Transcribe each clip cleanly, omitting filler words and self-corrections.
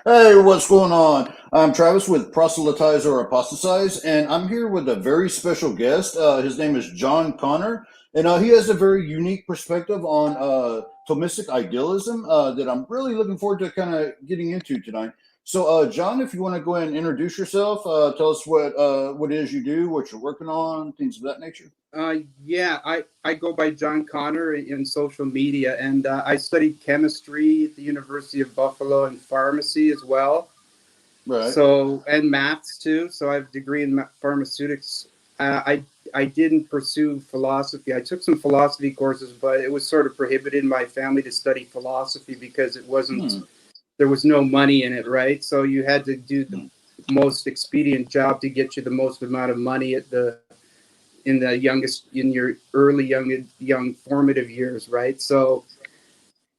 Hey, what's going on? I'm Travis with Proselytize or Apostatize, and I'm here with a very special guest. His name is John Konnor, and he has a very unique perspective on Thomistic Idealism that I'm really looking forward to kind of getting into tonight. So, John, if you want to go ahead and introduce yourself, tell us what it is you do, what you're working on, things of that nature. I go by John Konnor in social media, and I studied chemistry at the University of Buffalo and pharmacy as well. Right. So, and maths too. So I have a degree in pharmaceutics. I didn't pursue philosophy. I took some philosophy courses, but it was sort of prohibited in my family to study philosophy because it wasn't, there was no money in it, right? So you had to do the most expedient job to get you the most amount of money in your early young formative years, right? So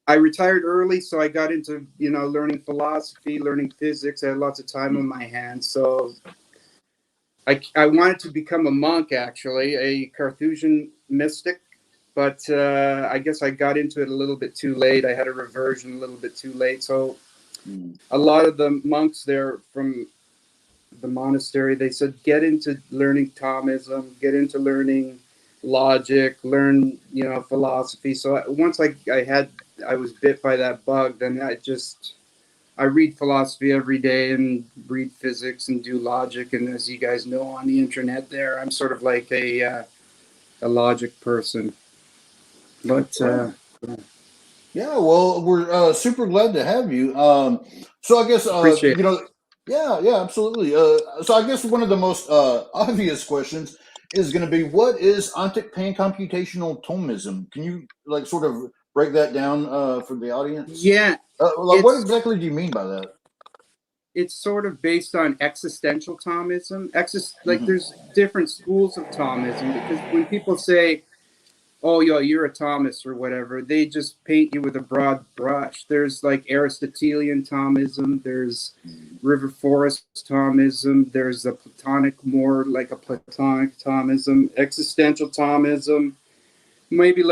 I retired early, so I got into learning philosophy, learning physics. I had lots of time on my hands, so I wanted to become a monk, actually, a Carthusian mystic, but I guess I got into it a little bit too late. I had a reversion a little bit too late, so a lot of the monks there from the monastery, they said, get into learning Thomism, get into learning logic, learn, philosophy. So once I was bit by that bug, then I read philosophy every day and read physics and do logic. And as you guys know on the internet there, I'm sort of like a logic person. But yeah, well, we're super glad to have you. So I guess appreciate it. yeah, absolutely. So I guess one of the most obvious questions is going to be, what is ontic pancomputational Thomism? Can you like sort of break that down for the audience? Yeah, Like, what exactly do you mean by that? it's sort of based on existential Thomism. Like Hmm. there's different schools of Thomism, because when people say, "Oh, you're a Thomist" or whatever, they just paint you with a broad brush. There's like Aristotelian Thomism, there's River Forest Thomism, there's a Platonic, more like a Platonic Thomism, existential Thomism. Maybe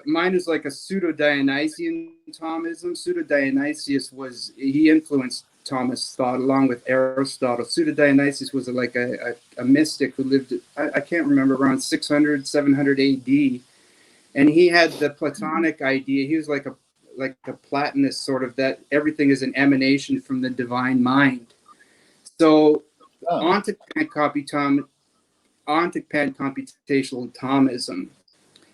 mine is like a pseudo Dionysian Thomism. Pseudo Dionysius he influenced Thomas thought along with Aristotle. Pseudo Dionysius was like a mystic who lived, I can't remember, around 600, 700 AD. And he had the Platonic idea. He was like a Platonist, sort of, that everything is an emanation from the divine mind. So Oh, ontic pancomputational Thomism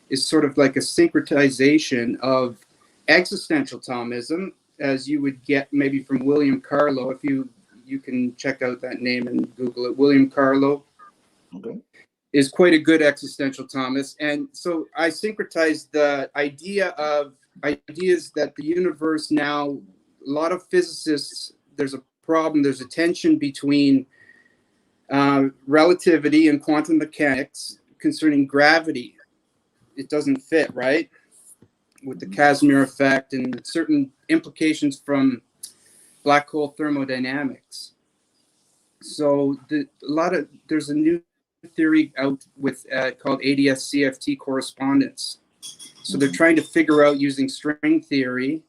is sort of like a syncretization of existential Thomism, as you would get maybe from William Carlo. If you can check out that name and Google it. William Carlo okay. is quite a good existential Thomist. And so I syncretized the ideas that the universe now, a lot of physicists, there's a problem, there's a tension between relativity and quantum mechanics concerning gravity. It doesn't fit, right? With the Casimir effect and certain implications from black hole thermodynamics. So there's a new theory out with called ADS-CFT correspondence. So they're trying to figure out, using string theory,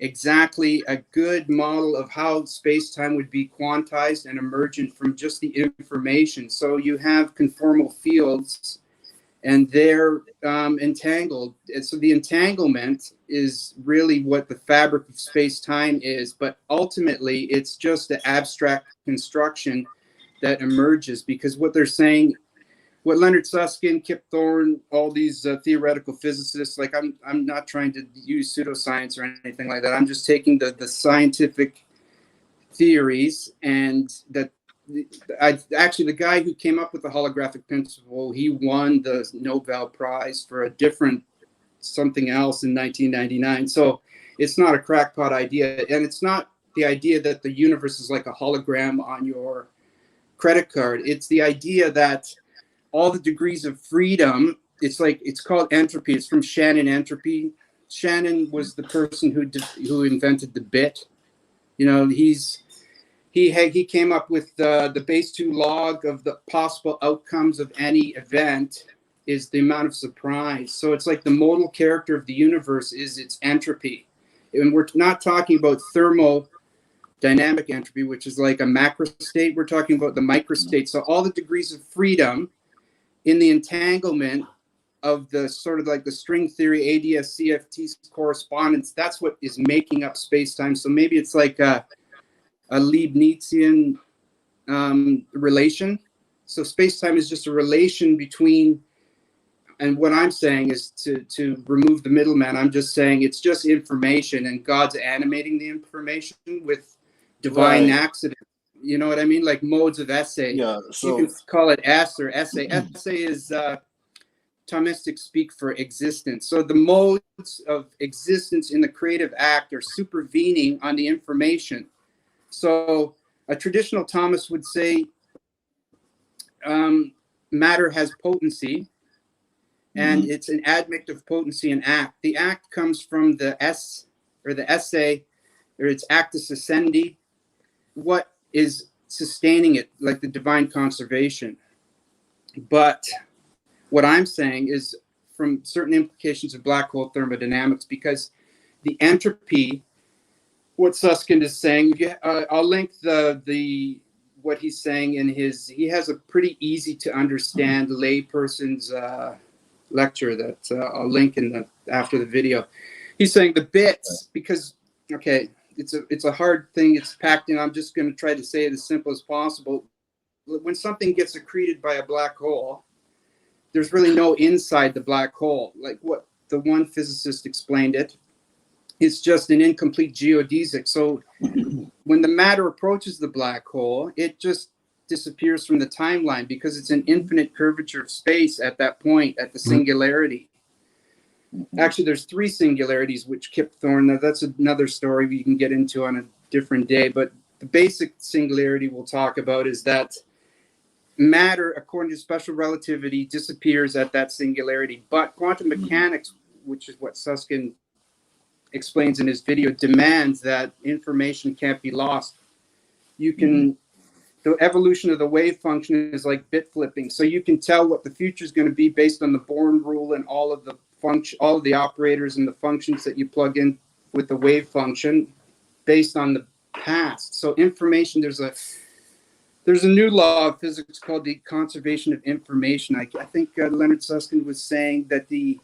exactly a good model of how space-time would be quantized and emergent from just the information. So you have conformal fields, and they're entangled. And so the entanglement is really what the fabric of space-time is, but ultimately it's just an abstract construction that emerges, because what they're saying, what Leonard Susskind, Kip Thorne, all these theoretical physicists, like I'm not trying to use pseudoscience or anything like that. I'm just taking the scientific theories, and that actually the guy who came up with the holographic principle, he won the Nobel Prize for a different something else in 1999. So it's not a crackpot idea, and it's not the idea that the universe is like a hologram on your credit card. It's the idea that all the degrees of freedom, it's called entropy. It's from Shannon entropy. Shannon was the person who invented the bit. He came up with the base 2 log of the possible outcomes of any event is the amount of surprise. So it's like the modal character of the universe is its entropy. And we're not talking about dynamic entropy, which is like a macro state. We're talking about the microstate. So all the degrees of freedom in the entanglement of the sort of like the string theory ADS-CFT correspondence, that's what is making up space-time. So maybe it's like a Leibnizian relation. So space-time is just a relation between, and what I'm saying is to remove the middleman. I'm just saying it's just information, and God's animating the information with divine accident. You know what I mean? Like modes of essay. Yeah. So you can call it S or essay. Essay is Thomistic speak for existence. So the modes of existence in the creative act are supervening on the information. So a traditional Thomist would say matter has potency, and it's an admixture of potency and act. The act comes from the S or the essay, or its actus essendi, what is sustaining it, like the divine conservation. But what I'm saying is from certain implications of black hole thermodynamics, because the entropy, what Susskind is saying, I'll link the what he's saying in he has a pretty easy to understand layperson's lecture that I'll link after the video. He's saying the bits, because, okay, it's a hard thing, it's packed in. I'm just going to try to say it as simple as possible. When something gets accreted by a black hole, there's really no inside the black hole. Like what the one physicist explained it, it's just an incomplete geodesic. So when the matter approaches the black hole, it just disappears from the timeline because it's an infinite curvature of space at that point, at the singularity. Actually, there's three singularities, which Kip Thorne, that's another story we can get into on a different day. But the basic singularity we'll talk about is that matter, according to special relativity, disappears at that singularity. But quantum mechanics, which is what Susskind explains in his video, demands that information can't be lost. You can, the evolution of the wave function is like bit flipping. So you can tell what the future is going to be based on the Born rule and all of the operators and the functions that you plug in with the wave function based on the past. So information, there's a new law of physics called the conservation of information. I think Leonard Susskind was saying that the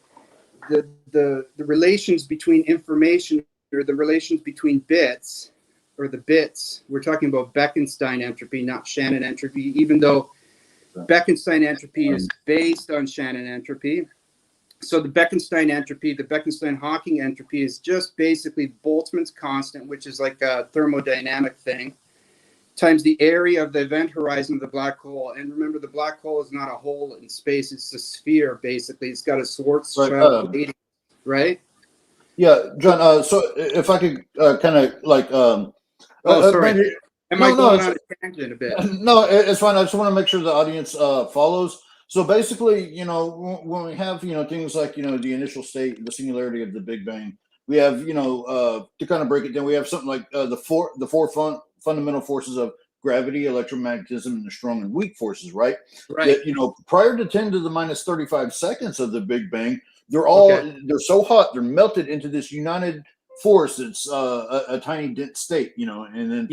relations between information, or the relations between bits, or the bits, we're talking about Bekenstein entropy, not Shannon entropy, even though Bekenstein entropy is based on Shannon entropy. So the Bekenstein entropy, the Bekenstein-Hawking entropy is just basically Boltzmann's constant, which is like a thermodynamic thing, times the area of the event horizon of the black hole. And remember, the black hole is not a hole in space, it's a sphere, basically. It's got a Schwarzschild, right? Yeah, John, so if I could kind of like sorry. Am I going on a tangent a bit? No, it's fine. I just want to make sure the audience follows. So basically, when we have, things like, the initial state, the singularity of the Big Bang, we have, to kind of break it down, we have something like the four fundamental forces of gravity, electromagnetism, and the strong and weak forces, right? Right. That, prior to 10 to the minus 35 seconds of the Big Bang, they're so hot, they're melted into this united force. It's a tiny dense state, and then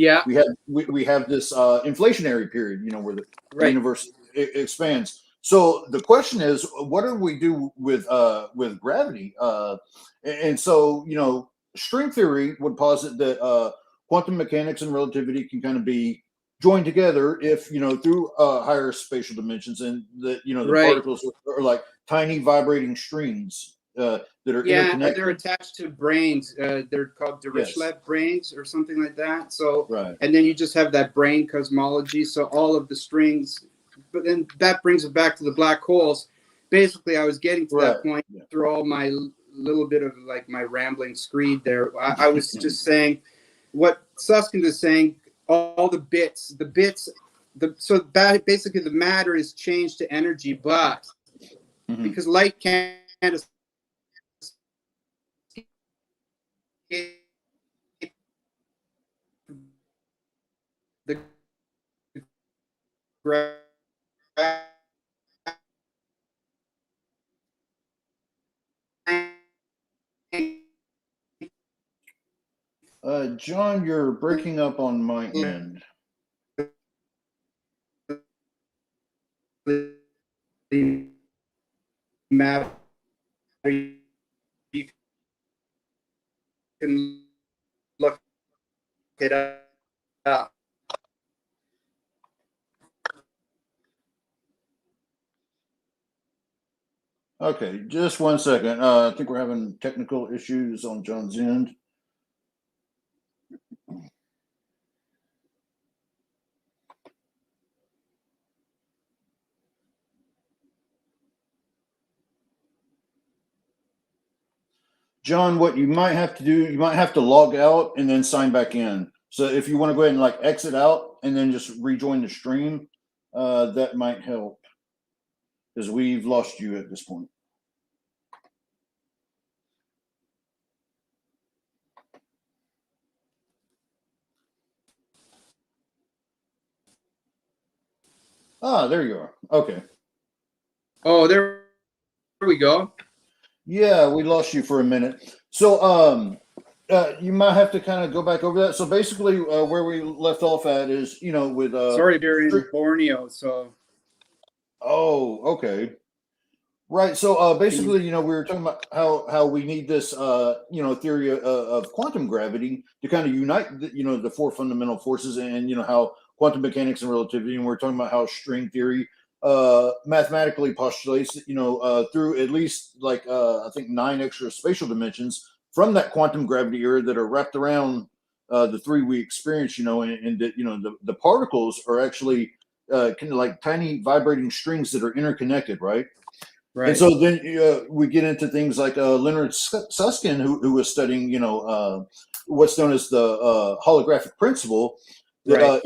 we have this inflationary period, where the universe expands. So the question is, what do we do with gravity? And so, string theory would posit that quantum mechanics and relativity can kind of be joined together if, through higher spatial dimensions, and the particles are like tiny vibrating strings that are interconnected. They're attached to brains. They're called Dirichlet brains or something like that. So, and then you just have that brain cosmology. So all of the strings, but then that brings it back to the black holes. Basically, I was getting to that point through all my little bit of like my rambling screed there. I was just saying what Susskind is saying. All the bits, basically the matter is changed to energy, but because light can't escape the gravity. John, you're breaking up on my end. Matter you can look it up. Okay, just 1 second. I think we're having technical issues on John's end. John, what you might have to do, you might have to log out and then sign back in. So if you want to go ahead and like exit out and then just rejoin the stream, that might help, because we've lost you at this point. Ah, there you are. Okay. Oh, there we go. Yeah, we lost you for a minute. So you might have to kind of go back over that. So basically where we left off at is, with Sorry, they're in Borneo, so. Oh, okay. Right. So basically, we were talking about how we need this, theory of quantum gravity to kind of unite, the four fundamental forces, and how quantum mechanics and relativity, and we're talking about how string theory mathematically postulates, through at least I think 9 extra spatial dimensions from that quantum gravity era that are wrapped around the 3 we experience, and that the particles are actually kind of like tiny vibrating strings that are interconnected, right? Right. And so then we get into things like Leonard Susskind, who was studying, what's known as the holographic principle, that Right.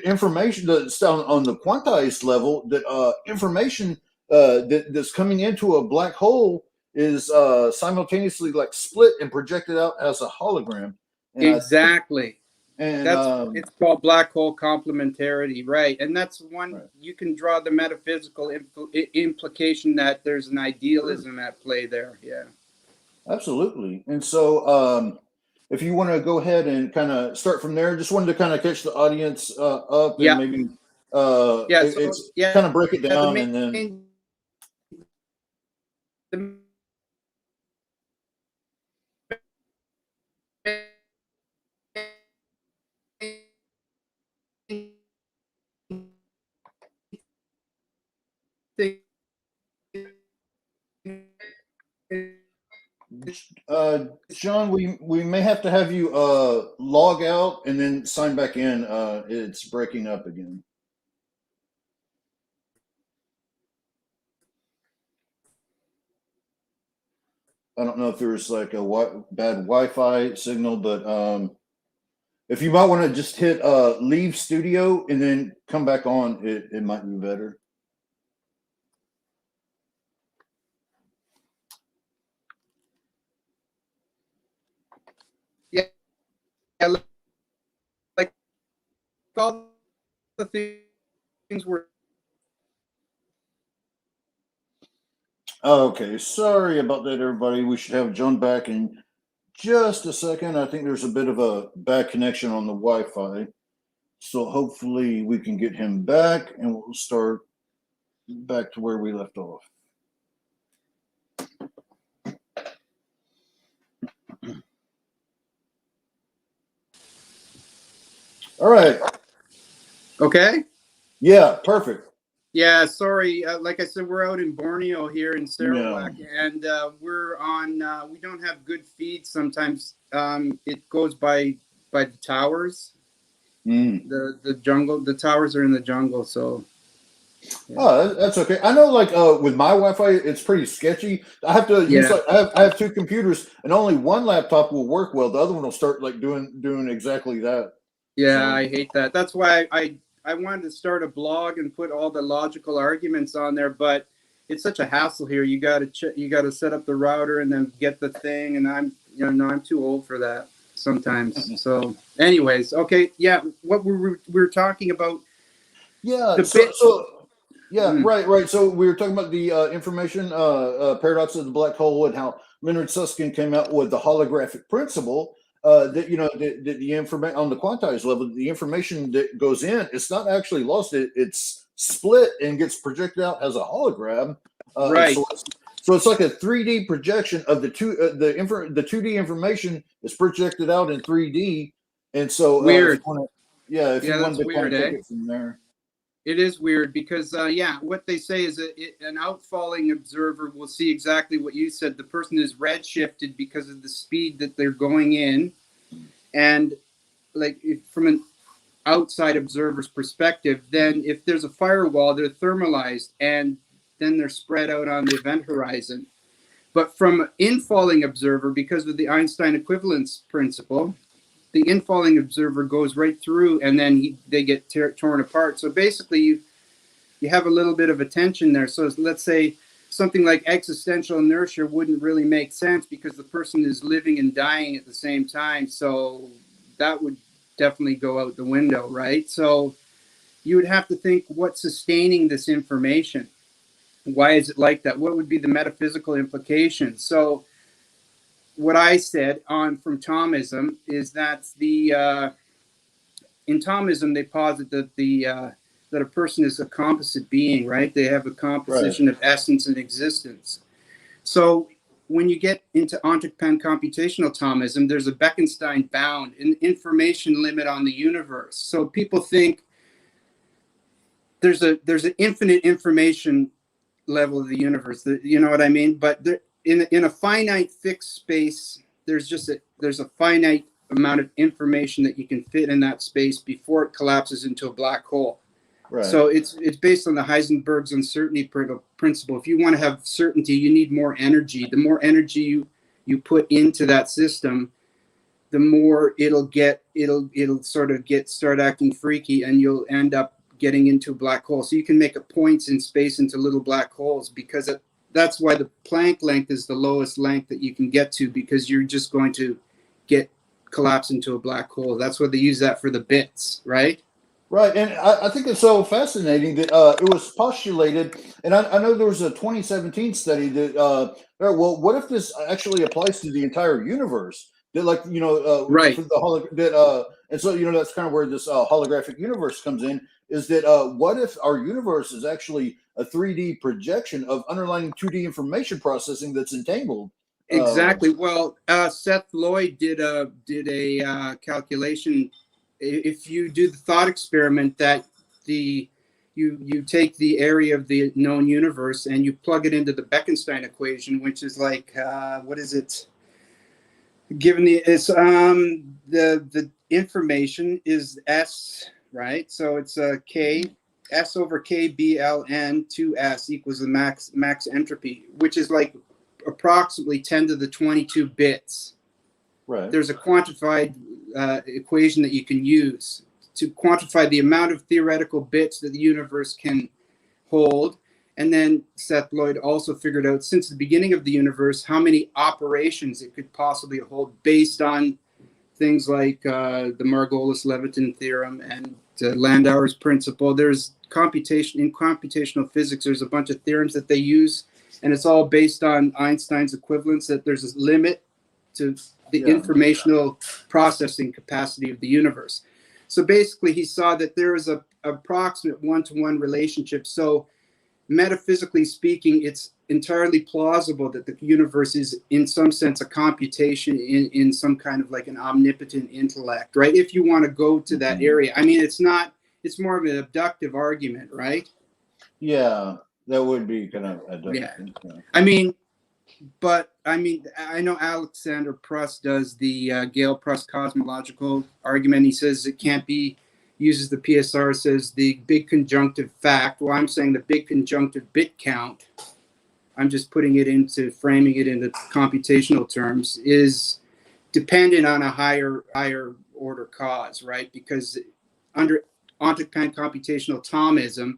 information that's on the quantized level, that information that's coming into a black hole is simultaneously like split and projected out as a hologram. And Exactly. That's it's called black hole complementarity, right? And that's one right. You can draw the metaphysical implication that there's an idealism at play there. Yeah, Absolutely. And so if you want to go ahead and kind of start from there, just wanted to kind of catch the audience up and maybe kind of break it down and then. John, we may have to have you log out and then sign back in. It's breaking up again. I don't know if there's like a bad Wi-Fi signal, but if you might want to just hit leave studio and then come back on, it might be better. Yeah, like all the things were. Okay, sorry about that, everybody. We should have John back in just a second. I think there's a bit of a bad connection on the Wi-Fi. So hopefully we can get him back and we'll start back to where we left off. All right. Okay. Yeah, perfect. Yeah, sorry. Like I said, we're out in Borneo here in Sarawak, and we're on. We don't have good feed sometimes. It goes by the towers. The jungle. The towers are in the jungle, so. Yeah. Oh, that's okay. I know, like with my Wi-Fi, it's pretty sketchy. I have to use I have 2 computers, and only one laptop will work well. The other one will start like doing exactly that. Yeah, so. I hate that. That's why I wanted to start a blog and put all the logical arguments on there, but it's such a hassle here. You got to set up the router and then get the thing, and I'm too old for that sometimes. So, anyways, okay, yeah, what we were talking about. Yeah. Right. So we were talking about the information paradox of the black hole and how Leonard Susskind came out with the holographic principle. that the information on the quantized level, the information that goes in, it's not actually lost. It's split and gets projected out as a hologram. Right. So it's like a 3D projection of the 2D information is projected out in 3D, and so weird. If you wanted to kind of take it from there. It is weird because, what they say is that an outfalling observer will see exactly what you said. The person is redshifted because of the speed that they're going in. And from an outside observer's perspective, then if there's a firewall, they're thermalized and then they're spread out on the event horizon. But from an infalling observer, because of the Einstein equivalence principle, the infalling observer goes right through and then they get torn apart. So basically you have a little bit of a tension there. So let's say something like existential inertia wouldn't really make sense because the person is living and dying at the same time. So that would definitely go out the window, right? So you would have to think, what's sustaining this information? Why is it like that? What would be the metaphysical implications? So what I said from Thomism is that in Thomism they posit that that a person is a composite being, right? They have a composition of essence and existence. So when you get into ontic pancomputational Thomism, there's a Bekenstein bound, an information limit on the universe. So people think there's an infinite information level of the universe. You know what I mean? But in a finite fixed space, there's a finite amount of information that you can fit in that space before it collapses into a black hole. Right. So it's based on the Heisenberg's uncertainty principle. If you want to have certainty, you need more energy. The more energy you put into that system, the more it'll start acting freaky, and you'll end up getting into a black hole. So you can make points in space into little black holes, because that's why the Planck length is the lowest length that you can get to, because you're just going to collapse into a black hole. That's why they use that for the bits, right? Right, and I think it's so fascinating that it was postulated, and I know there was a 2017 study that, what if this actually applies to the entire universe? That, right. For and so that's kind of where this holographic universe comes in. Is that what if our universe is actually a 3D projection of underlying 2D information processing that's entangled? Exactly. Well, Seth Lloyd did a calculation. If you do the thought experiment that you take the area of the known universe and you plug it into the Bekenstein equation, which is like what is it? Given the information is S, right? So it's K, S over K B L N 2S equals the max entropy, which is like approximately 10 to the 22 bits. Right. There's a quantified equation that you can use to quantify the amount of theoretical bits that the universe can hold. And then Seth Lloyd also figured out, since the beginning of the universe, how many operations it could possibly hold based on things like the Margolis-Levitin theorem and Landauer's principle. There's computational physics, there's a bunch of theorems that they use, and it's all based on Einstein's equivalence, that there's a limit to the informational processing capacity of the universe. So basically, he saw that there is a approximate one-to-one relationship. So metaphysically speaking, it's entirely plausible that the universe is, in some sense, a computation in some kind of like an omnipotent intellect, right? If you want to go to that area. I mean, it's more of an abductive argument, right? Yeah, that would be kind of abductive. Yeah. I know Alexander Pruss does the Gale Pruss cosmological argument. He says it can't be, uses the PSR, says the big conjunctive fact. Well, I'm saying the big conjunctive bit count, I'm just framing it into computational terms, is dependent on a higher order cause, right? Because under ontic pancomputational Thomism,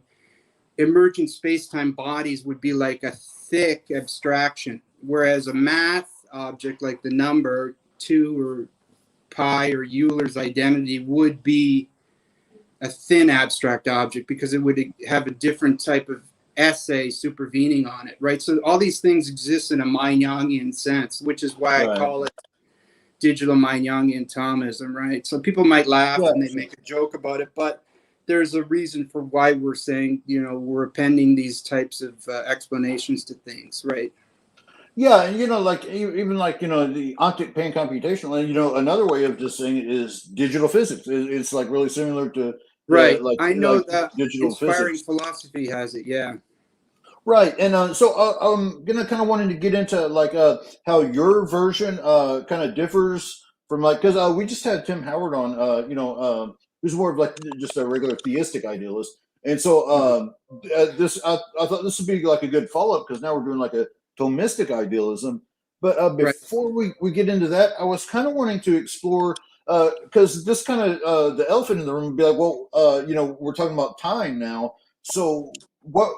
emergent space-time bodies would be like a thick abstraction, whereas a math object like the number 2 or pi or Euler's identity would be a thin abstract object, because it would have a different type of essay supervening on it, right? So all these things exist in a Meiningian sense, which is why I call it digital mind Jungian Thomism, right? So people might laugh Yeah. and they make a joke about it, but there's a reason for why we're saying, we're appending these types of explanations to things, right? Yeah, and like even like the ontic pancomputational, and another way of just saying it is digital physics. It's like really similar to Right. like I know like that digital inspiring physics. philosophy has it. Yeah. Right, and so I'm gonna kind of wanting to get into like how your version kind of differs from like because we just had Tim Howard on who's more of like just a regular theistic idealist, and so this I thought this would be like a good follow up because now we're doing like a Thomistic idealism. But Right. before we get into that, I was kind of wanting to explore because this kind of the elephant in the room would be like, well, we're talking about time now, so what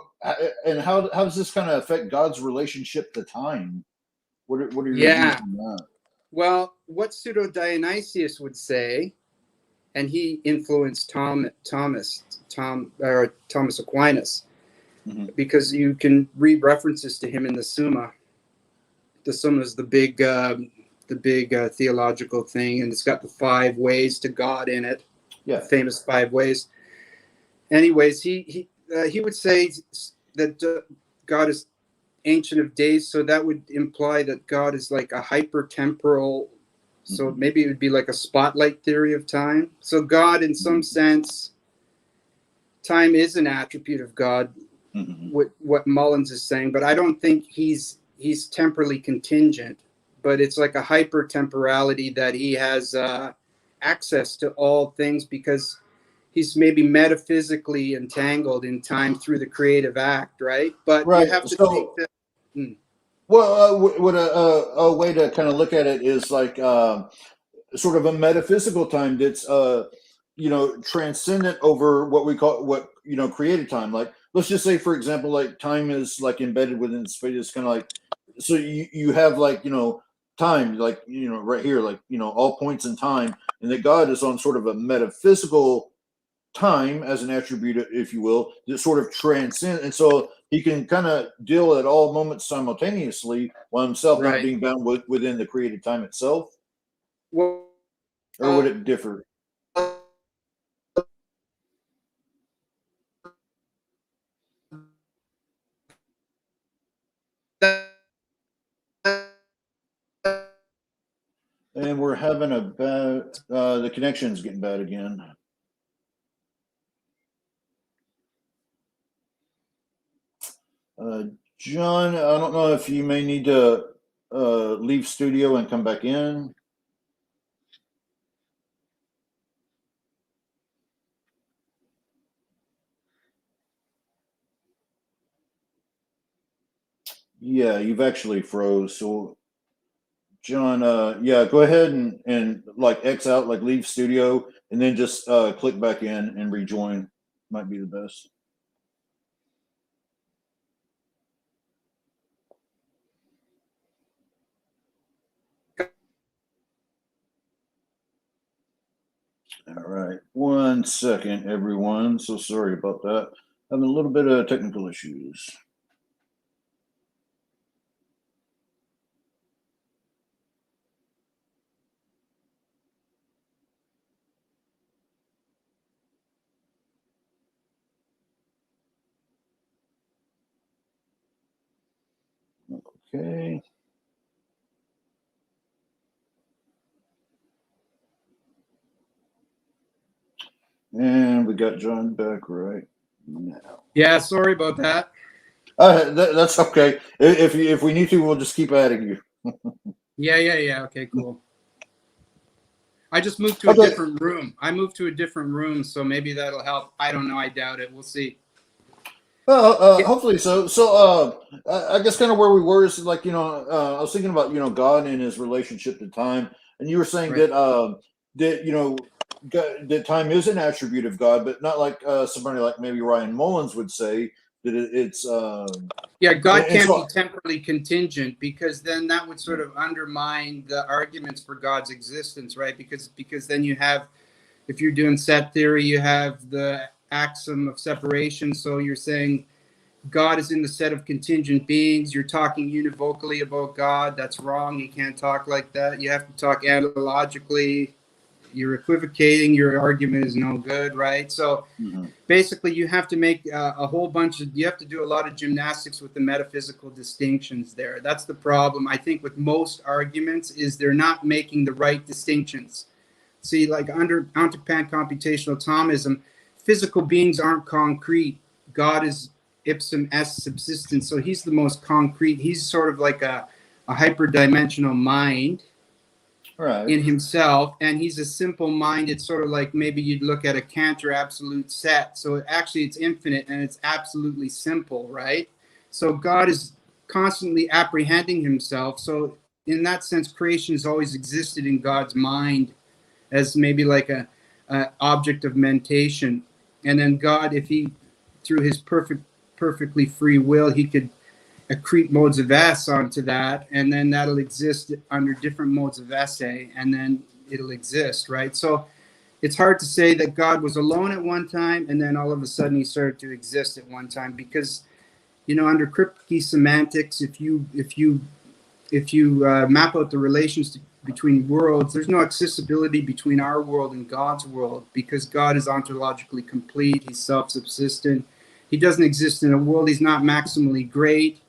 and how does this kind of affect God's relationship to time? What are your views Yeah. on that? Well, what Pseudo Dionysius would say, and he influenced Thomas Aquinas, Mm-hmm. because you can read references to him in the Summa. The Summa is the big theological thing, and it's got the 5 ways to God in it. Yeah. The famous 5 ways. Anyways, he would say that God is Ancient of Days, so that would imply that God is like a hypertemporal. So maybe it would be like a spotlight theory of time. So God, in some sense, time is an attribute of God. What Mullins is saying, but I don't think he's temporally contingent. But it's like a hypertemporality that he has access to all things because he's maybe metaphysically entangled in time through the creative act, right? But Right. you have to So, think that. well, what a way to kind of look at it is like sort of a metaphysical time that's transcendent over what we call created time. Like let's just say, for example, like time is like embedded within space. It's kind of like so you have like time like right here like all points in time, and that God is on sort of a metaphysical time as an attribute, if you will, that sort of transcends, and so he can kind of deal at all moments simultaneously while himself not Right. being bound within the created time itself. Well, Or would it differ? And we're having a bad, the connection's getting bad again. John, I don't know if you may need to leave studio and come back in. Yeah, you've actually froze. So, John, yeah, go ahead and like X out, like leave studio, and then just click back in and rejoin. Might be the best. All right, 1 second, everyone. So sorry about that. Having a little bit of technical issues. Okay. And we got John back right now. Yeah, sorry about that. That's okay. If we need to, we'll just keep adding you. Yeah. Okay, cool. I just moved to a Okay. different room. So maybe that'll help. I don't know. I doubt it. We'll see. Well, hopefully so. So, I guess kind of where we were is like I was thinking about God and his relationship to time, and you were saying Right. that that time is an attribute of God, but not like somebody like maybe Ryan Mullins would say that it's. Yeah, God can't so, be temporally contingent because then that would sort of undermine the arguments for God's existence, right? Because then you have, if you're doing set theory, you have the axiom of separation. So you're saying God is in the set of contingent beings. You're talking univocally about God. That's wrong. You can't talk like that. You have to talk analogically. You're equivocating. Your argument is no good, right? So basically, you have to make a whole bunch of, you have to do a lot of gymnastics with the metaphysical distinctions there. That's the problem, I think, with most arguments, is they're not making the right distinctions. See, like under ontic pancomputational Thomism, physical beings aren't concrete. God is ipsum est subsistent. So he's the most concrete. He's sort of like a hyperdimensional mind in himself, and he's a simple mind. It's sort of like maybe you'd look at a Cantor absolute set. So actually it's infinite and it's absolutely simple, right? So God is constantly apprehending himself. So in that sense, creation has always existed in God's mind as maybe like a object of mentation. And then God, if he, through his perfectly free will, he could accrete modes of S onto that, and then that'll exist under different modes of essay, and then it'll exist, right? So it's hard to say that God was alone at one time, and then all of a sudden he started to exist at one time, because, you know, under Kripke semantics, if you map out the relations between worlds, there's no accessibility between our world and God's world, because God is ontologically complete. He's self-subsistent. He doesn't exist in a world. He's not maximally great.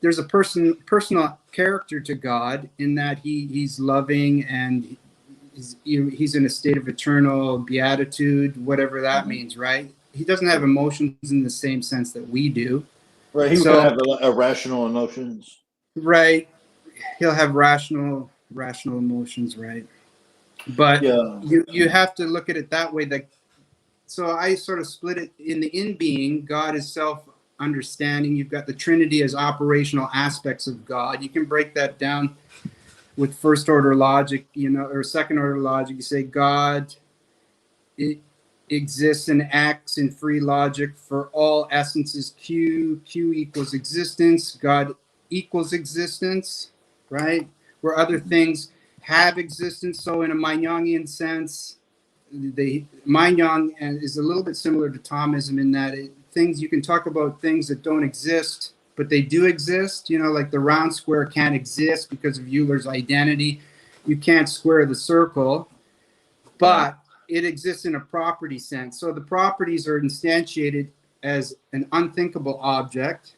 There's a personal character to God in that he's loving, and he's in a state of eternal beatitude, whatever that means, right? He doesn't have emotions in the same sense that we do. Right. He would have irrational emotions. Right. He'll have rational emotions, right? But you have to look at it that way. So I sort of split it in the in-being. God is self-understanding. You've got the Trinity as operational aspects of God. You can break that down with first-order logic, you know, or second-order logic. You say God exists and acts in free logic for all essences Q. Q equals existence. God equals existence, right? Where other things have existence. So in a Meinongian sense, the Meinong is a little bit similar to Thomism in that you can talk about things that don't exist, but they do exist. You know, like the round square can't exist because of Euler's identity. You can't square the circle, but it exists in a property sense. So the properties are instantiated as an unthinkable object,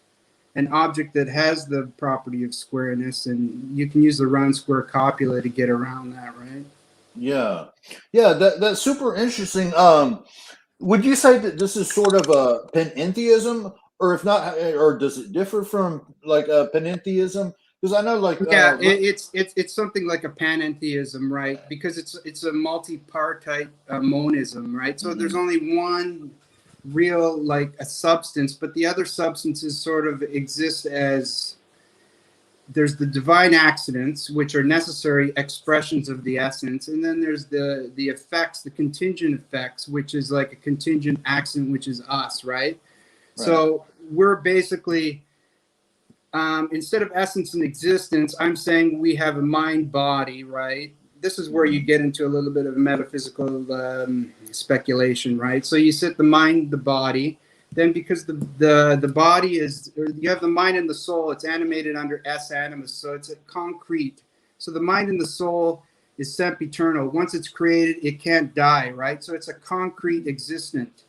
an object that has the property of squareness, and you can use the round square copula to get around that, right? Yeah, that's super interesting. Would you say that this is sort of a panentheism, or if not, or does it differ from like a panentheism? Because I know, like, it's something like a panentheism, right? Because it's a multipartite monism, right? So there's only one real, like, a substance, but the other substances sort of exist as, there's the divine accidents, which are necessary expressions of the essence, and then there's the effects, the contingent effects, which is like a contingent accident, which is us, right? So we're basically, instead of essence and existence, I'm saying we have a mind body, right? This is where you get into a little bit of metaphysical speculation, right? So you set the mind, the body. Then because the body is, or you have the mind and the soul, it's animated under S animus, so it's a concrete. So the mind and the soul is sempiternal. Once it's created, it can't die, right? So it's a concrete existent.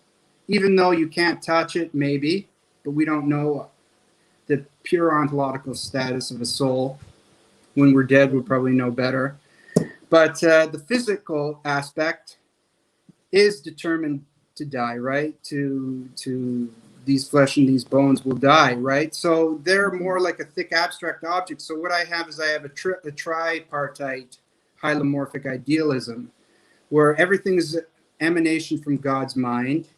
Even though you can't touch it, maybe, but we don't know the pure ontological status of a soul. When we're dead, we'll probably know better. But the physical aspect is determined to die, right? To these flesh and these bones will die, right? So they're more like a thick abstract object. So what I have is I have a tripartite hylomorphic idealism, where everything is emanation from God's mind.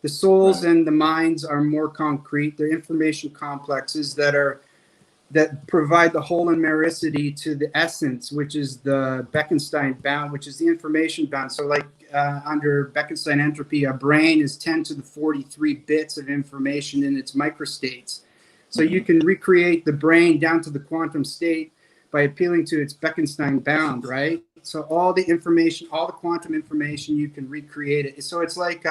The souls and the minds are more concrete. They're information complexes that provide the whole and mericity to the essence, which is the Bekenstein bound, which is the information bound. So like under Bekenstein entropy, a brain is 10 to the 43 bits of information in its microstates. So you can recreate the brain down to the quantum state by appealing to its Bekenstein bound, right? So all the information, all the quantum information, you can recreate it. So it's like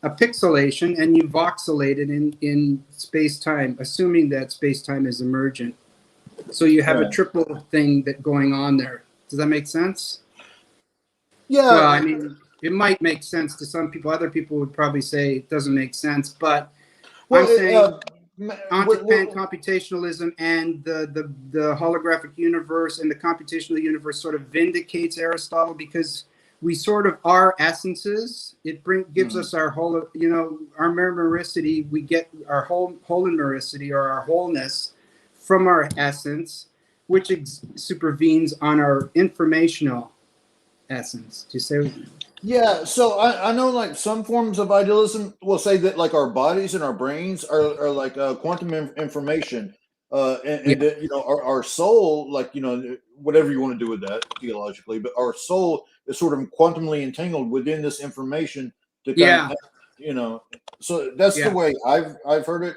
a pixelation, and you voxelate it in space-time, assuming that space-time is emergent. So you have a triple thing that going on there. Does that make sense? Yeah. Well, I mean, it might make sense to some people. Other people would probably say it doesn't make sense. But I'm saying ontic pancomputationalism and the holographic universe and the computational universe sort of vindicates Aristotle, because we sort of are essences. It gives us our whole, our mermericity. We get our holomericity, or our wholeness, from our essence, which supervenes on our informational essence. Do you say? Yeah, so I know like some forms of idealism will say that like our bodies and our brains are like quantum information, and that, our soul, like, whatever you want to do with that theologically, but our soul is sort of quantumly entangled within this information to kind of, so that's the way I've heard it.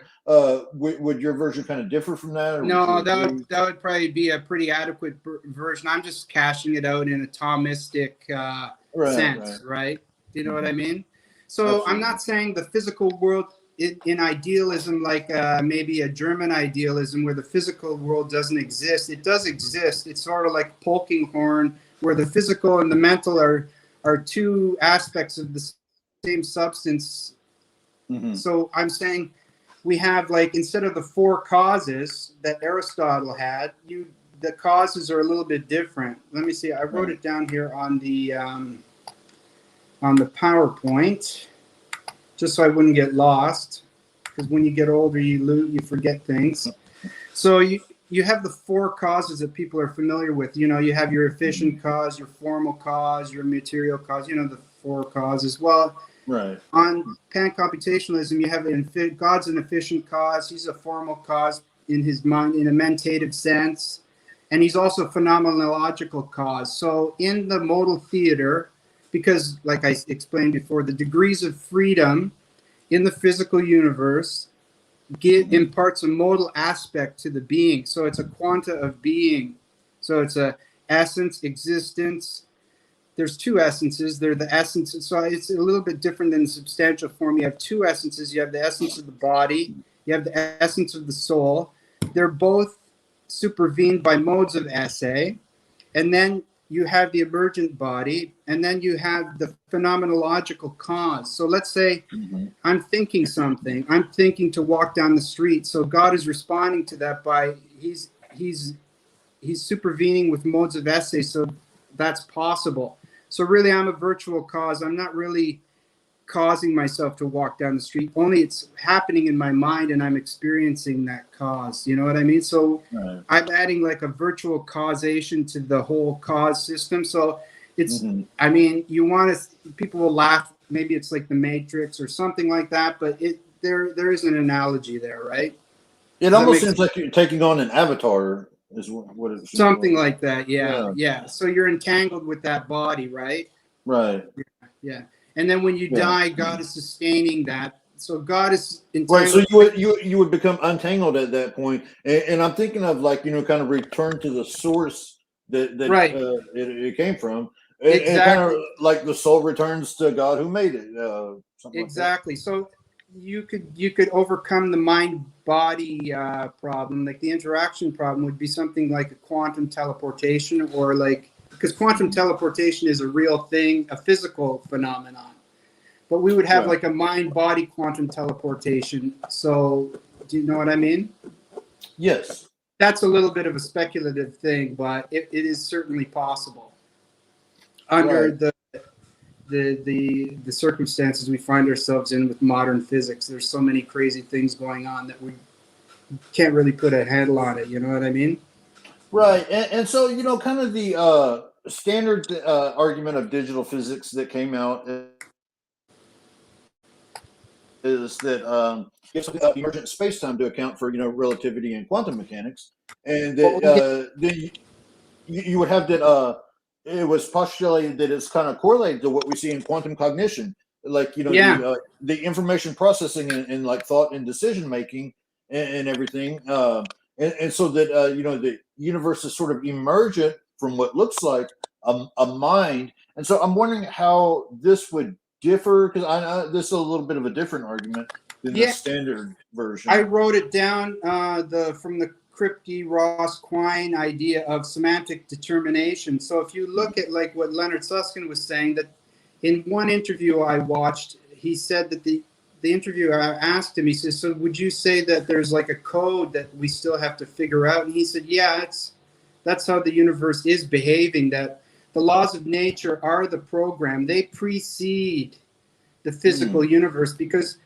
Would your version kind of differ from that? Or no, that would probably be a pretty adequate version. I'm just cashing it out in a Thomistic sense, right? Do you know what I mean? So absolutely. I'm not saying the physical world in idealism, like maybe a German idealism where the physical world doesn't exist. It does exist. It's sort of like Polkinghorne, where the physical and the mental are two aspects of the same substance. So I'm saying we have, like, instead of the four causes that Aristotle had, the causes are a little bit different. Let me see. I wrote it down here on the PowerPoint, just so I wouldn't get lost. Because when you get older, you forget things. So you have the four causes that people are familiar with. You have your efficient cause, your formal cause, your material cause. The four causes. Well, on pancomputationalism, you have God's an efficient cause. He's a formal cause in his mind, in a mentative sense. And he's also a phenomenological cause. So in the modal theater, because like I explained before, the degrees of freedom in the physical universe imparts a modal aspect to the being. So it's a quanta of being. So it's a essence, existence. There's two essences. They're the essences. So it's a little bit different than substantial form. You have two essences. You have the essence of the body. You have the essence of the soul. They're both supervened by modes of esse. And then you have the emergent body. And then you have the phenomenological cause. So let's say I'm thinking something. I'm thinking to walk down the street. So God is responding to that by he's supervening with modes of esse. So that's possible. So really, I'm a virtual cause. I'm not really causing myself to walk down the street. Only it's happening in my mind, and I'm experiencing that cause. You know what I mean? So I'm adding like a virtual causation to the whole cause system. So it's, I mean, people will laugh. Maybe it's like the Matrix or something like that. But there is an analogy there, right? It almost seems like you're taking on an avatar. Is what it's something like that. Yeah. So you're entangled with that body, right? Yeah. And then when you die, God is sustaining that. So God is entangled. Right. So you would become untangled at that point. And I'm thinking of, like, kind of return to the source that it came from. Exactly. And kind of like the soul returns to God who made it. Exactly. Like, so you could overcome the mind-body problem. Like the interaction problem would be something like a quantum teleportation, or like, because quantum teleportation is a real thing, a physical phenomenon. But we would have like a mind-body quantum teleportation. So do you know what I mean? Yes. That's a little bit of a speculative thing, but it is certainly possible under the circumstances we find ourselves in with modern physics. There's so many crazy things going on that we can't really put a handle on it. You know what I mean? Right. And so, kind of the standard argument of digital physics that came out is that gives emergent space-time to account for, relativity and quantum mechanics. And that you would have that it was postulated that it's kind of correlated to what we see in quantum cognition, like the information processing and like thought and decision making and everything, and so that the universe is sort of emergent from what looks like a mind. And so I'm wondering how this would differ? Because I know this is a little bit of a different argument than the Yeah, standard version. I wrote it down from the Kripke-Ross-Quine idea of semantic determination. So if you look at like what Leonard Susskind was saying, that in one interview I watched, he said that the interviewer asked him, he says, so would you say that there's like a code that we still have to figure out? And he said, yeah, that's how the universe is behaving, that the laws of nature are the program. They precede the physical universe because,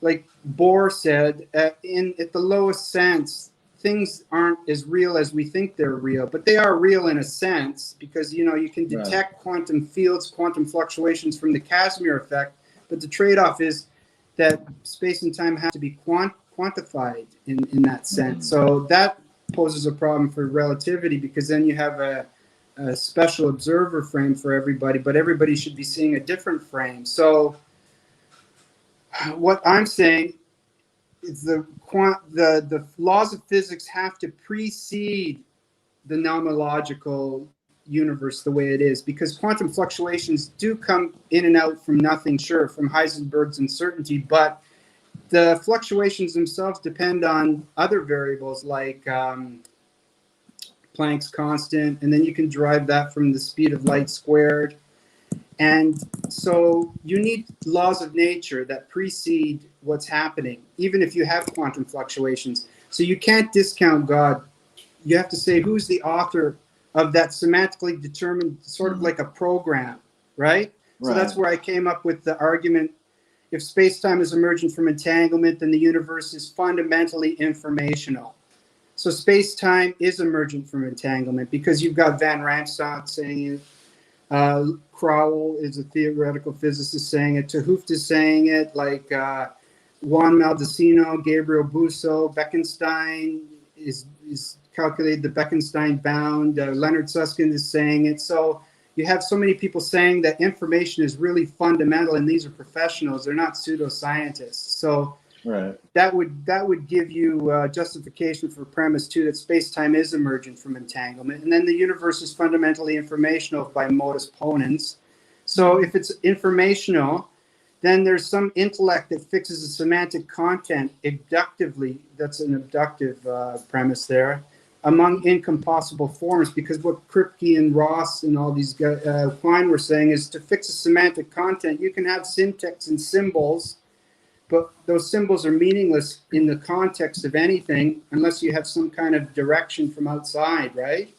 like Bohr said, at the lowest sense, things aren't as real as we think they're real, but they are real in a sense because, you can detect quantum fields, quantum fluctuations from the Casimir effect, but the trade-off is that space and time have to be quantified in that sense. So that poses a problem for relativity because then you have a special observer frame for everybody, but everybody should be seeing a different frame. So what I'm saying is the laws of physics have to precede the nomological universe the way it is, because quantum fluctuations do come in and out from nothing, sure, from Heisenberg's uncertainty, but the fluctuations themselves depend on other variables like Planck's constant, and then you can derive that from the speed of light squared. And so you need laws of nature that precede what's happening, even if you have quantum fluctuations. So you can't discount God. You have to say who's the author of that semantically determined, sort of like a program, right? So that's where I came up with the argument, if space-time is emergent from entanglement, then the universe is fundamentally informational. So space-time is emergent from entanglement because you've got Van Raamstok saying it, Crowell is a theoretical physicist saying it, 't Hooft is saying it, like Juan Maldaceno, Gabriel Busso, Bekenstein is calculated the Bekenstein bound, Leonard Susskind is saying it. So you have so many people saying that information is really fundamental, and these are professionals, they're not pseudoscientists. So that would give you justification for premise two, that space-time is emergent from entanglement, and then the universe is fundamentally informational by modus ponens. So if it's informational, then there's some intellect that fixes the semantic content abductively. That's an abductive premise there, among incompossible forms, because what Kripke and Ross and all these guys, Quine were saying is to fix a semantic content, you can have syntax and symbols, but those symbols are meaningless in the context of anything unless you have some kind of direction from outside, right?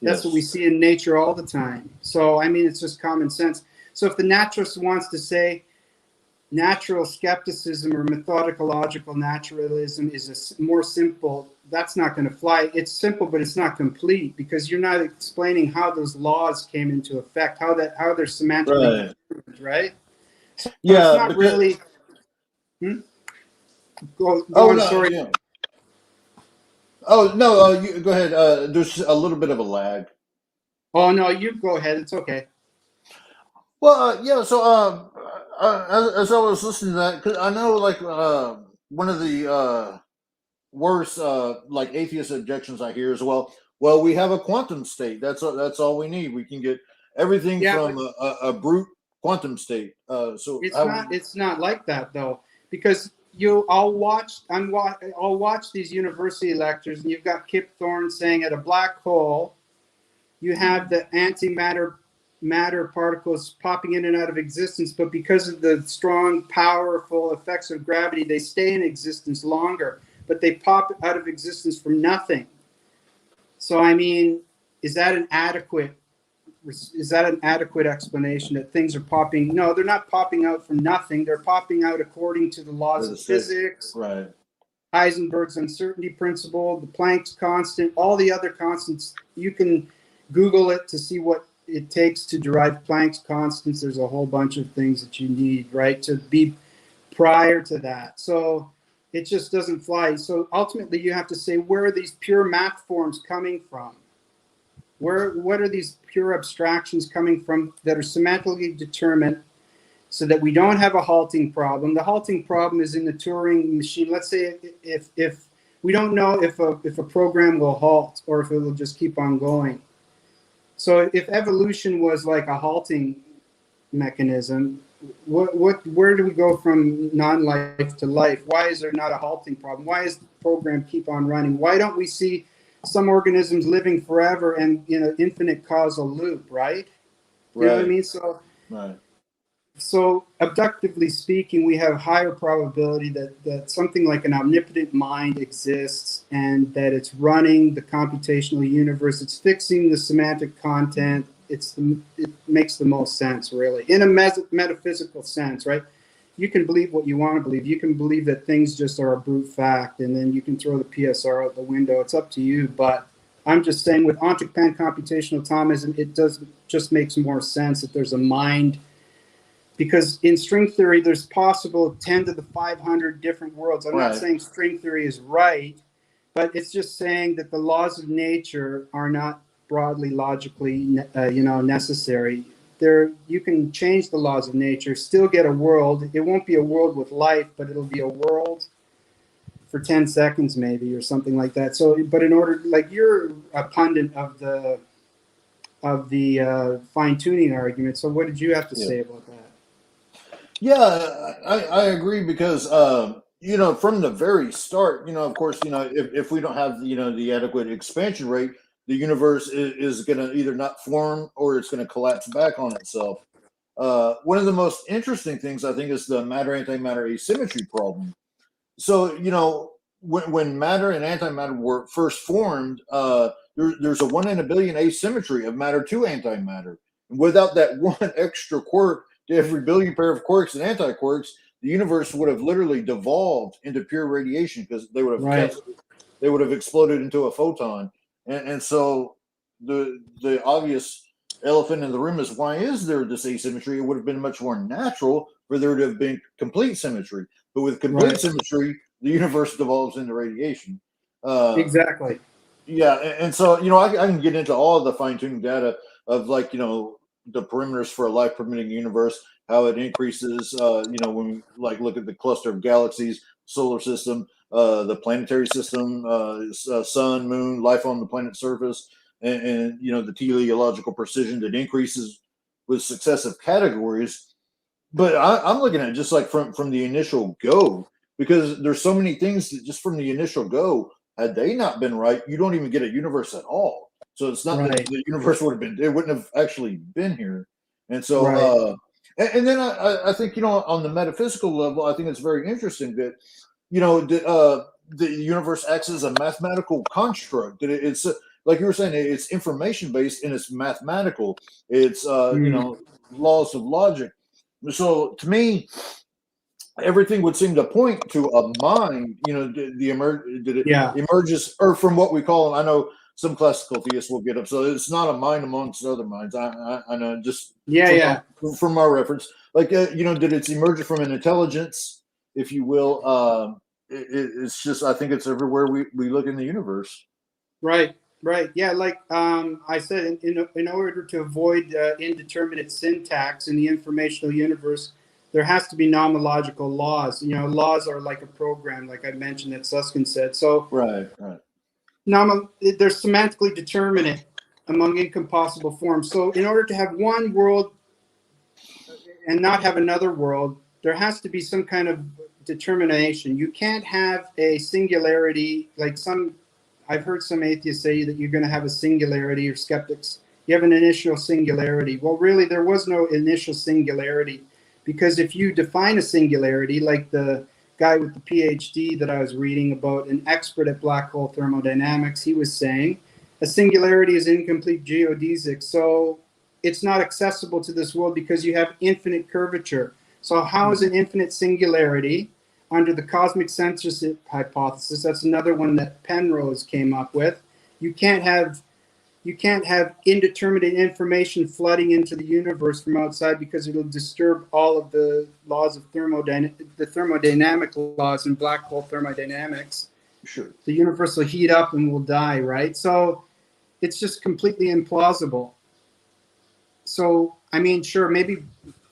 That's what we see in nature all the time. So, I mean, it's just common sense. So if the naturalist wants to say natural skepticism or methodological naturalism is a more simple, that's not going to fly. It's simple, but it's not complete because you're not explaining how those laws came into effect, how they're semantically determined, right? So it's not really. Go on, sorry. Yeah. Oh no, you go ahead. There's a little bit of a lag. Oh no, you go ahead. It's okay. Well, yeah. So, as I was listening to that, because I know, like, one of the worst, like, atheist objections I hear is, well, we have a quantum state. That's all we need. We can get everything from a brute quantum state. So it's not like that though, because I'll watch these university lectures, and you've got Kip Thorne saying at a black hole, you have the antimatter particles popping in and out of existence, but because of the strong, powerful effects of gravity, they stay in existence longer, but they pop out of existence from nothing. So, I mean, is that an adequate explanation that things are popping? No, they're not popping out from nothing. They're popping out according to the laws of physics, right? Heisenberg's uncertainty principle, the Planck's constant, all the other constants. You can Google it to see what it takes to derive Planck's constants. There's a whole bunch of things that you need, right, to be prior to that. So it just doesn't fly. So ultimately, you have to say, where are these pure math forms coming from? What are these pure abstractions coming from that are semantically determined, so that we don't have a halting problem? The halting problem is in the Turing machine. Let's say if we don't know if a program will halt or if it will just keep on going. So if evolution was like a halting mechanism, where do we go from non-life to life? Why is there not a halting problem? Why does the program keep on running? Why don't we see some organisms living forever and in an infinite causal loop, right? You know what I mean? So, right. So abductively speaking, we have higher probability that something like an omnipotent mind exists and that it's running the computational universe. It's fixing the semantic content. It makes the most sense, really, in a metaphysical sense, right? You can believe what you want to believe. You can believe that things just are a brute fact, and then you can throw the PSR out the window. It's up to you. But I'm just saying, with ontic pancomputational Thomism, it does just makes more sense that there's a mind. Because in string theory, there's possible 10 to the 500 different worlds. I'm not saying string theory is right, but it's just saying that the laws of nature are not broadly logically, necessary. You can change the laws of nature, still get a world. It won't be a world with life, but it'll be a world for 10 seconds maybe, or something like that. So, but in order, like, you're a pundit of the fine-tuning argument. So what did you have to say about that? Yeah, I agree because from the very start, of course, if we don't have the adequate expansion rate, the universe is going to either not form or it's going to collapse back on itself. One of the most interesting things, I think, is the matter-antimatter asymmetry problem. So when matter and antimatter were first formed, there's a 1 in a billion asymmetry of matter to antimatter. And without that one extra quirk to every billion pair of quarks and antiquarks, the universe would have literally devolved into pure radiation because they would have exploded into a photon. And so the obvious elephant in the room is, why is there this asymmetry? It would have been much more natural for there to have been complete symmetry. But with complete symmetry, the universe devolves into radiation. Exactly. Yeah, and so I can get into all of the fine-tuning data of the perimeters for a life-permitting universe, how it increases. When we look at the cluster of galaxies, solar system, the planetary system, sun, moon, life on the planet's surface, and the teleological precision that increases with successive categories. But I'm looking at it just like from the initial go, because there's so many things that just from the initial go, had they not been right, you don't even get a universe at all. So it's not that the universe would have been, it wouldn't have actually been here. And so, and then I think, on the metaphysical level, I think it's very interesting that, the universe acts as a mathematical construct. That it's like you were saying, it's information based and it's mathematical. It's, laws of logic. So to me, everything would seem to point to a mind. Did it emerges, or from what we call, I know some classical theists will get up. So it's not a mind amongst other minds. I know, just from our reference, did it emerge from an intelligence, if you will? It's just, I think it's everywhere we look in the universe. Right. Yeah, like I said, in order to avoid indeterminate syntax in the informational universe, there has to be nomological laws. Laws are like a program, like I mentioned that Susskind said. So they're semantically determinate among incompossible forms. So in order to have one world and not have another world, there has to be some kind of determination. You can't have a singularity, like I've heard some atheists say that you're going to have a singularity, or skeptics. You have an initial singularity. Well, really, there was no initial singularity, because if you define a singularity, like the guy with the PhD that I was reading about, an expert at black hole thermodynamics, he was saying a singularity is incomplete geodesic. So it's not accessible to this world because you have infinite curvature. So how is an infinite singularity under the cosmic censorship hypothesis? That's another one that Penrose came up with. You can't have indeterminate information flooding into the universe from outside, because it'll disturb all of the laws of the thermodynamic laws in black hole thermodynamics. Sure. The universe will heat up and will die, right? So it's just completely implausible. So, I mean, sure, maybe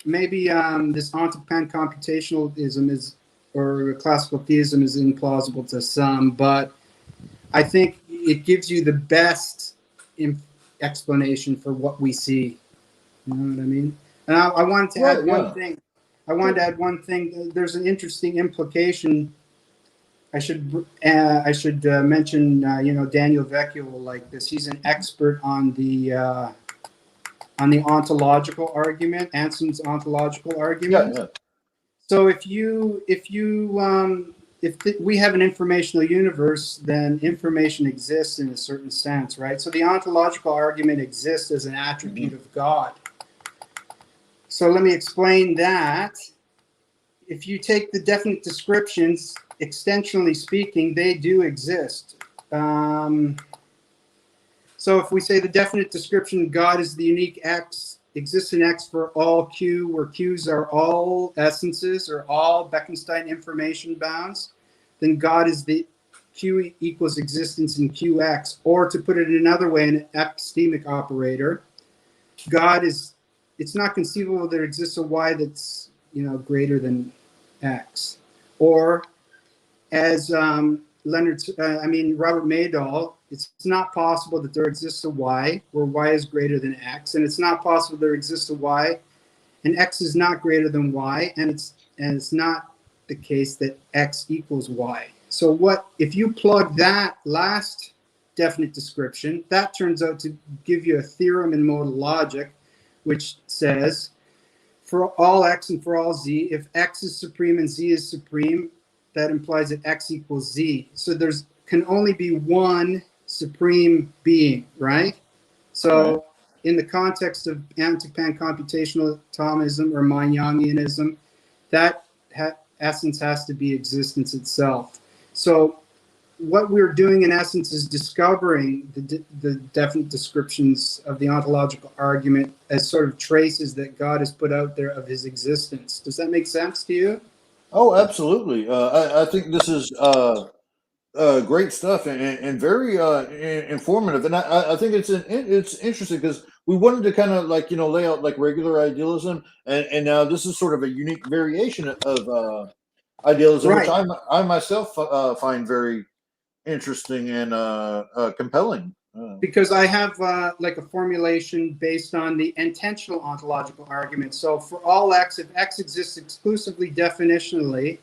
this ontic pancomputationalism or classical theism is implausible to some, but I think it gives you the best explanation for what we see. You know what I mean? And I wanted to Right, add one thing. I wanted to add one thing. There's an interesting implication. I should mention, Daniel Vecchio will like this. He's an expert on the ontological argument, Anson's ontological argument. Yeah. So if we have an informational universe, then information exists in a certain sense, right? So the ontological argument exists as an attribute of God. So let me explain that. If you take the definite descriptions, extensionally speaking, they do exist. So if we say the definite description, God is the unique X, exists in X for all Q, where Q's are all essences or all Bekenstein information bounds, then God is the Q equals existence in QX. Or to put it another way, an epistemic operator, God is, it's not conceivable that there exists a Y that's, greater than X. Or as Robert Maydal, it's not possible that there exists a Y where Y is greater than X, and it's not possible there exists a Y and X is not greater than Y, and it's not the case that X equals Y. So what if you plug that last definite description, that turns out to give you a theorem in modal logic, which says for all X and for all Z, if X is supreme and Z is supreme, that implies that X equals Z. So there's can only be one supreme being, right? So in the context of pancomputational Thomism or Jungianism, that essence has to be existence itself. So what we're doing in essence is discovering the definite descriptions of the ontological argument as sort of traces that God has put out there of his existence. Does that make sense to you? Oh, absolutely. I think this is great stuff and very informative. And I think it's interesting because we wanted to kind of lay out like regular idealism, and now this is sort of a unique variation of idealism, Right. which I myself find very interesting and compelling. Because I have like a formulation based on the intentional ontological argument. So for all X, if X exists exclusively definitionally,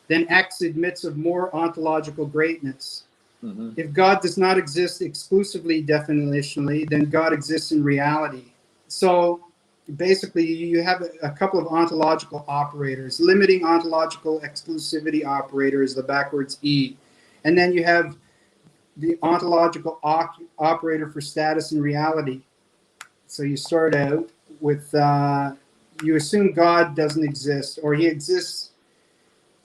then X admits of more ontological greatness. Mm-hmm. If God does not exist exclusively definitionally, then God exists in reality. So basically, you have a couple of ontological operators. Limiting ontological exclusivity operator is the backwards E. And then you have the ontological operator for status and reality. So you start out with, you assume God doesn't exist, or he exists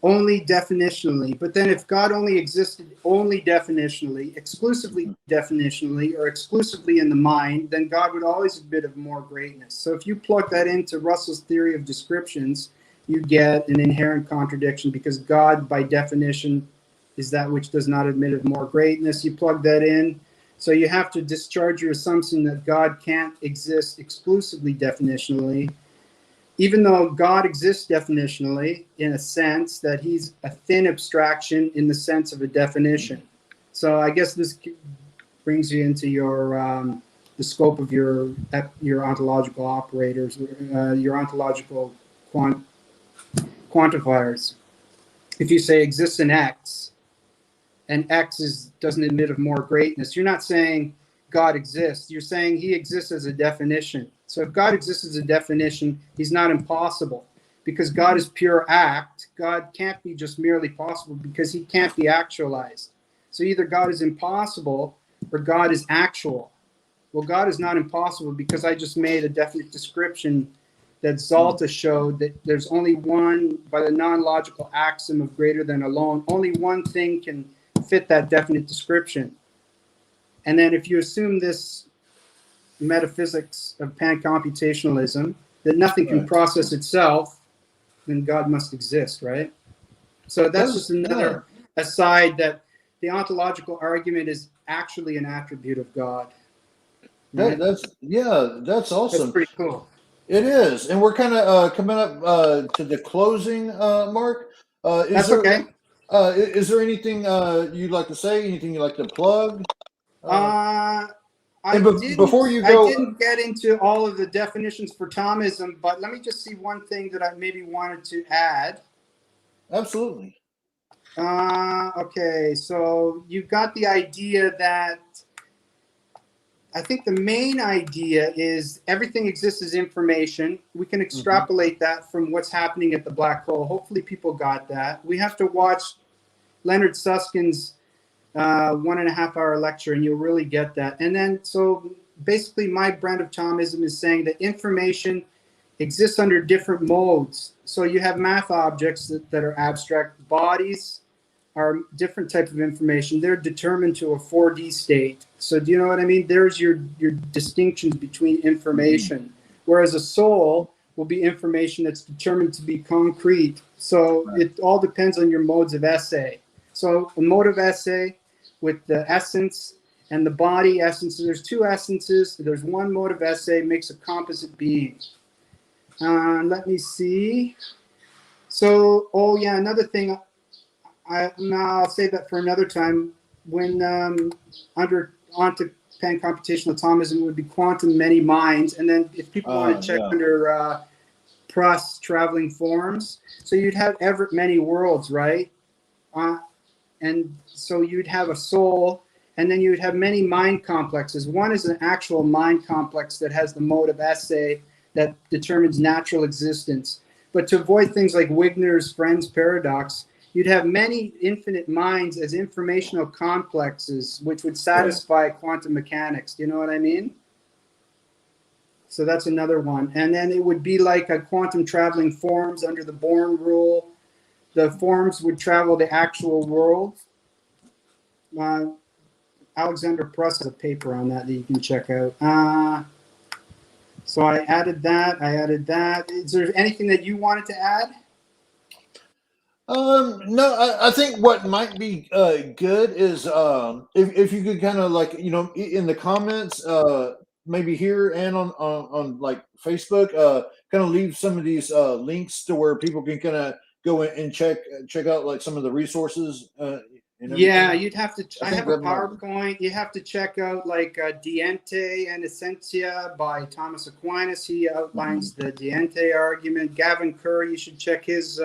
only definitionally. But then if God only existed only definitionally, exclusively definitionally, or exclusively in the mind, then God would always admit of more greatness. So if you plug that into Russell's theory of descriptions, you get an inherent contradiction, because God, by definition, is that which does not admit of more greatness. You plug that in. So you have to discharge your assumption that God can't exist exclusively definitionally, even though God exists definitionally in a sense that he's a thin abstraction in the sense of a definition. So I guess this brings you into your the scope of your ontological operators, your ontological quantifiers. If you say exists in X, and X doesn't admit of more greatness, you're not saying God exists. You're saying he exists as a definition. So if God exists as a definition, he's not impossible, because God is pure act. God can't be just merely possible because he can't be actualized. So either God is impossible or God is actual. Well, God is not impossible because I just made a definite description that Zalta showed that there's only one, by the non-logical axiom of greater than alone, only one thing can fit that definite description. And then if you assume this metaphysics of pancomputationalism, that nothing can process itself, then God must exist, right? So that's just another aside, that the ontological argument is actually an attribute of God. Right? That's awesome. That's pretty cool. It is, and we're kind of coming up to the closing mark. That's okay. Is there anything you'd like to say? Anything you'd like to plug? Before you go, I didn't get into all of the definitions for Thomism, but let me just see one thing that I maybe wanted to add. Absolutely. Okay, so you've got the idea that I think the main idea is everything exists as information. We can extrapolate that from what's happening at the black hole. Hopefully people got that. We have to watch Leonard Susskind's 1.5-hour lecture and you'll really get that. And then, so basically my brand of Thomism is saying that information exists under different modes. So you have math objects that are abstract. Bodies are different type of information. They're determined to a 4D state. So do you know what I mean? There's your distinctions between information. Whereas a soul will be information that's determined to be concrete. So it all depends on your modes of essay. So a mode of essay with the essence and the body essence. So there's two essences. There's one mode of essay makes a composite being. Let me see. So, oh yeah, another thing. I'll save that for another time. When onto pancomputational Thomism, it would be quantum many minds, and then if people want to check under Proust's traveling forms, so you'd have ever many worlds, right? And so you'd have a soul, and then you would have many mind complexes. One is an actual mind complex that has the mode of essay that determines natural existence. But to avoid things like Wigner's Friends paradox, you'd have many infinite minds as informational complexes, which would satisfy quantum mechanics. Do you know what I mean? So that's another one. And then it would be like a quantum traveling forms under the Born rule. The forms would travel the actual world. Alexander Pruss has a paper on that you can check out. So I added that. Is there anything that you wanted to add? No, I think what might be good is if you could kind of like, in the comments, maybe here and on like Facebook, kind of leave some of these links to where people can kind of go in and check out like some of the resources. Yeah, you'd have to. I have a PowerPoint. You have to check out like Diente and Essentia by Thomas Aquinas. He outlines the Diente argument. Gavin Kerr, you should check his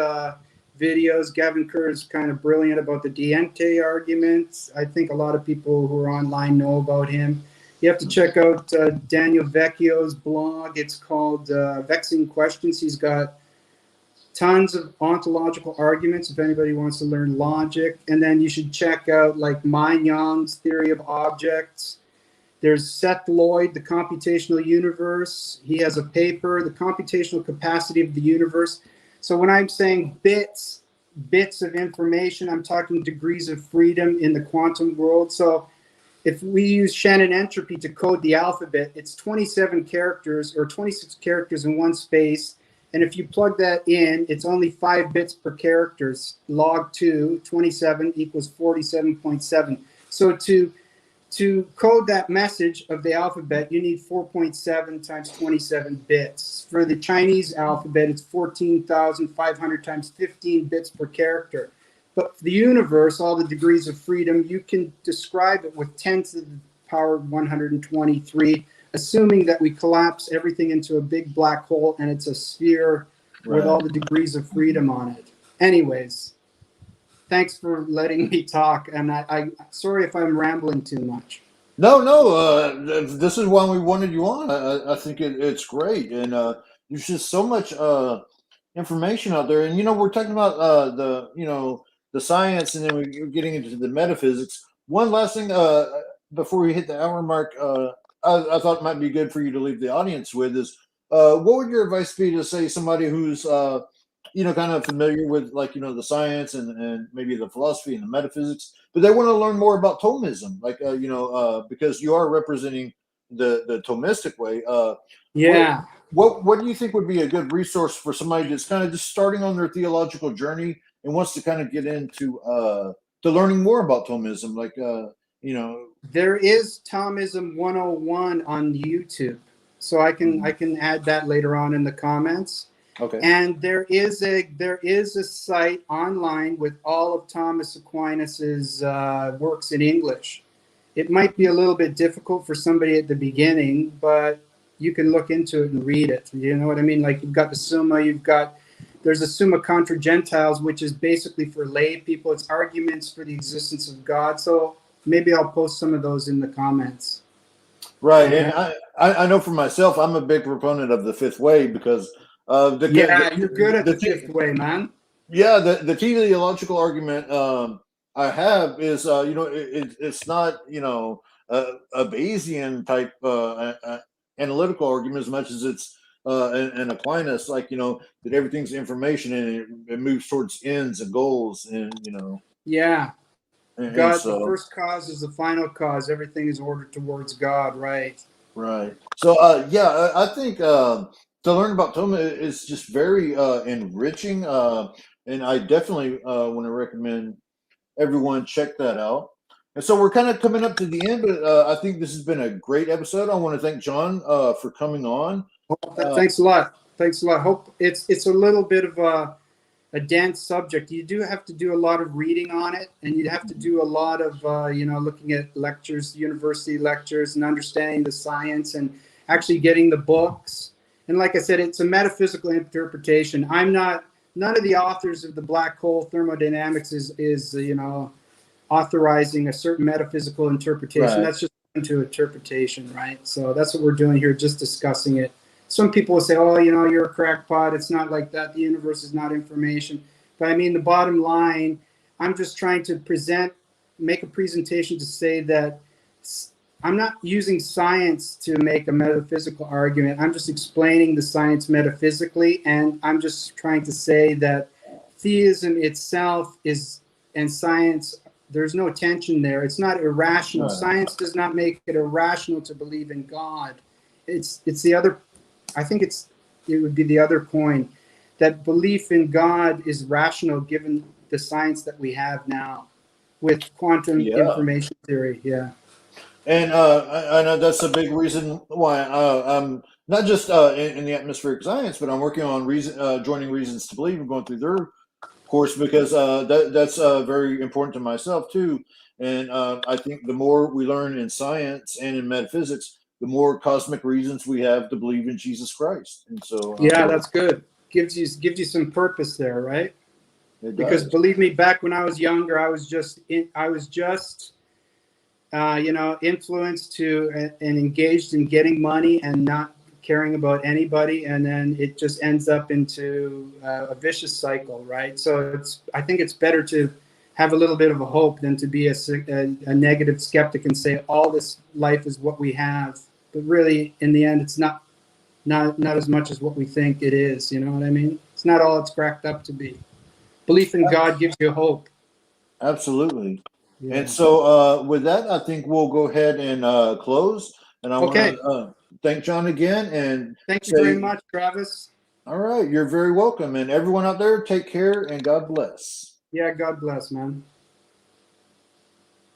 videos. Gavin Kerr is kind of brilliant about the Diente arguments. I think a lot of people who are online know about him. You have to check out Daniel Vecchio's blog. It's called Vexing Questions. He's got tons of ontological arguments if anybody wants to learn logic. And then you should check out like Young's theory of objects. There's Seth Lloyd, The Computational Universe. He has a paper, The Computational Capacity of the Universe. So when I'm saying bits of information, I'm talking degrees of freedom in the quantum world. So if we use Shannon entropy to code the alphabet, it's 27 characters or 26 characters in one space. And if you plug that in, it's only 5 bits per characters. Log 2, 27 equals 47.7. So to code that message of the alphabet, you need 4.7 times 27 bits. For the Chinese alphabet, it's 14,500 times 15 bits per character. But for the universe, all the degrees of freedom, you can describe it with 10 to the power 123, assuming that we collapse everything into a big black hole and it's a sphere with all the degrees of freedom on it. Anyways, thanks for letting me talk. And I'm sorry if I'm rambling too much. No, this is why we wanted you on. I think it's great. And there's just so much information out there. And, we're talking about the science, and then we're getting into the metaphysics. One last thing before we hit the hour mark, I thought it might be good for you to leave the audience with is what would your advice be to say somebody who's kind of familiar with like the science and maybe the philosophy and the metaphysics, but they want to learn more about Thomism, like because you are representing the Thomistic way. What do you think would be a good resource for somebody that's kind of just starting on their theological journey and wants to kind of get into to learning more about Thomism, like There is Thomism 101 on YouTube, so I can add that later on in the comments. Okay. And there is a site online with all of Thomas Aquinas's works in English. it might be a little bit difficult for somebody at the beginning, but you can look into it and read it. You know what I mean? Like, you've got the Summa, there's a Summa contra Gentiles, which is basically for lay people. It's arguments for the existence of God. So maybe I'll post some of those in the comments. Right, Okay. and I know for myself, I'm a big proponent of the fifth way because you're good at the fifth way, man. Yeah, the teleological argument I have is it's not a Bayesian type analytical argument as much as it's an Aquinas, like, that everything's information and it moves towards ends and goals, and Yeah. and God, so the first cause is the final cause. Everything is ordered towards God, right? right. So I think to learn about Toma is just very enriching, and I definitely want to recommend everyone check that out. And so we're kind of coming up to the end, but I think this has been a great episode. I want to thank John for coming on. Thanks a lot. Thanks a lot. Hope it's a little bit of a dense subject. You do have to do a lot of reading on it, and you'd have to do a lot of looking at lectures, university lectures, and understanding the science, and actually getting the books. And like I said, it's a metaphysical interpretation. None of the authors of the black hole thermodynamics is authorizing a certain metaphysical interpretation. Right. That's just into interpretation, right? So that's what we're doing here, just discussing it. Some people will say, oh, you're a crackpot. It's not like that. The universe is not information. But I mean, the bottom line, I'm just trying to make a presentation to say that I'm not using science to make a metaphysical argument. I'm just explaining the science metaphysically. And I'm just trying to say that theism itself and science, there's no tension there. It's not irrational. Right. Science does not make it irrational to believe in God. It's the other. I think it would be the other coin, that belief in God is rational given the science that we have now with quantum information theory. Yeah. And I know that's a big reason why I'm not just in the atmospheric science, but I'm working on joining Reasons to Believe and going through their course, because that's very important to myself too. And I think the more we learn in science and in metaphysics, the more cosmic reasons we have to believe in Jesus Christ. And so that's good. Gives you some purpose there, right? Because believe me, back when I was younger, I was just influenced to and engaged in getting money and not caring about anybody, and then it just ends up into a vicious cycle, right? So I think it's better to have a little bit of a hope than to be a negative skeptic and say all this life is what we have, but really in the end it's not as much as what we think it is. You know what I mean? It's not all it's cracked up to be. Belief in God gives you hope. Absolutely. Yeah. And so with that, I think we'll go ahead and close. And I want to thank John again, and thank you very much, Travis. All right, you're very welcome. And everyone out there, take care and God bless. Yeah, God bless, man.